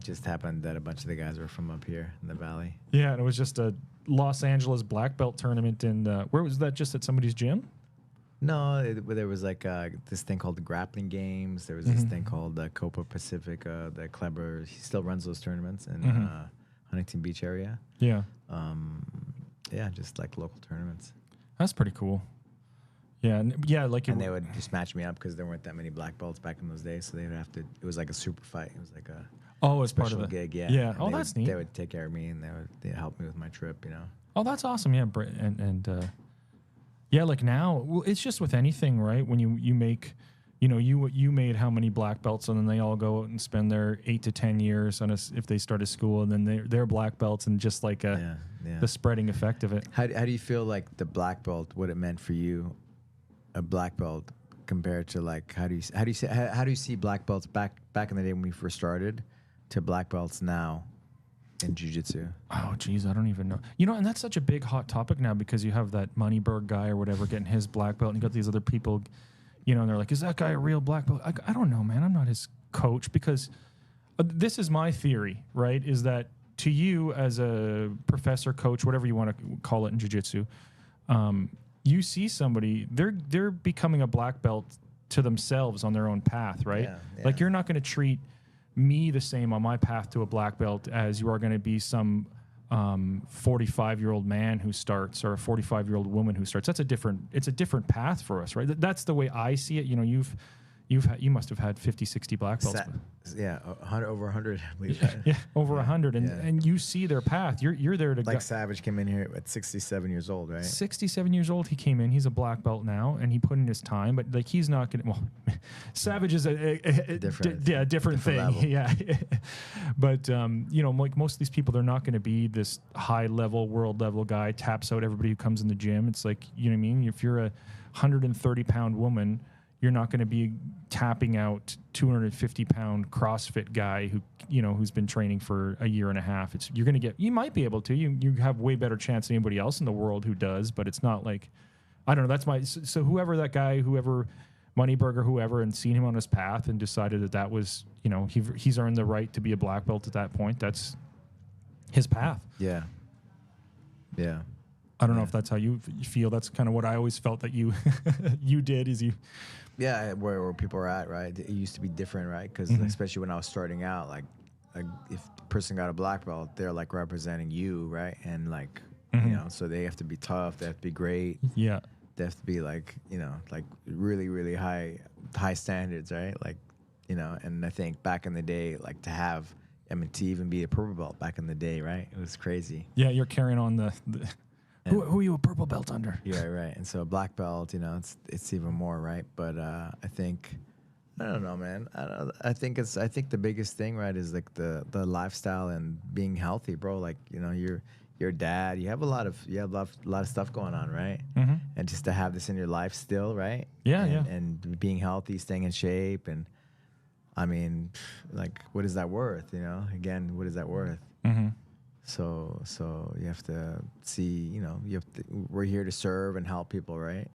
just happened that a bunch of the guys were from up here in the valley. Yeah, and it was just a Los Angeles black belt tournament. In where was that? Just at somebody's gym? No, there was like this thing called the Grappling Games. There was this thing called the Copa Pacific. The Kleber, he still runs those tournaments in Huntington Beach area. Yeah. Yeah, just like local tournaments. That's pretty cool. Yeah, like and they would just match me up because there weren't that many black belts back in those days, so they would have to. It was like a super fight. It was like a it's part of the gig. Yeah. Yeah. And That's neat. They would take care of me and they'd help me with my trip. You know. Oh, that's awesome. Yeah, yeah, like now, it's just with anything, right? When you make, you made how many black belts, and then they all go out and spend their 8 to 10 years on if they start a school, and then they're black belts, and just like the spreading effect of it. How do you feel like the black belt, what it meant for you, a black belt, compared to like how do you see black belts back in the day when we first started, to black belts now in jiu-jitsu? Oh, geez, I don't even know. And that's such a big hot topic now because you have that Moneyberg guy or whatever getting his black belt, and you got these other people, and they're like, is that guy a real black belt? I don't know, man. I'm not his coach, because this is my theory, right, is that to you as a professor, coach, whatever you want to call it in jiu-jitsu, you see somebody, they're becoming a black belt to themselves on their own path, right? Yeah. Like, you're not going to treat me the same on my path to a black belt as you are going to be some 45-year-old man who starts, or a 45-year-old woman who starts. It's a different path for us, right? That's the way I see it. You must have had 50, 60 black belts. Yeah, over 100, I believe. Yeah, over 100, and you see their path. You're there to like Savage came in here at 67 years old, right? 67 years old, he came in. He's a black belt now, and he put in his time. But like, he's not gonna. Well, Savage is a different thing. Level. Yeah, but like most of these people, they're not going to be this high level, world level guy. Taps out everybody who comes in the gym. It's like, you know what I mean. If you're a 130-pound woman, you're not going to be tapping out 250-pound CrossFit guy who's been training for a year and a half. You might be able to. You have way better chance than anybody else in the world who does, but it's not like, I don't know. So whoever that guy, whoever Moneyberger, whoever, and seen him on his path and decided that was, he's earned the right to be a black belt at that point. That's his path. Yeah. Yeah. I don't know if that's how you feel. That's kind of what I always felt that you you did. Is you. Yeah, where people are at, right? It used to be different, right? Because especially when I was starting out, like if the person got a black belt, they're like representing you, right? And like, so they have to be tough. They have to be great. Yeah. They have to be like, like really, really high standards, right? Like, and I think back in the day, like to even be a purple belt back in the day, right? It was crazy. Yeah, you're carrying on the who are you a purple belt under? Yeah, right. And so a black belt, it's even more, right? But I think, I don't know, man. I think the biggest thing, right, is like the lifestyle and being healthy, bro. Like, you're a dad. You have a lot of stuff going on, right? Mm-hmm. And just to have this in your life still, right? Yeah, and being healthy, staying in shape, and I mean, like, what is that worth? Again, what is that worth? Mm-hmm. So you have to see, we're here to serve and help people, right?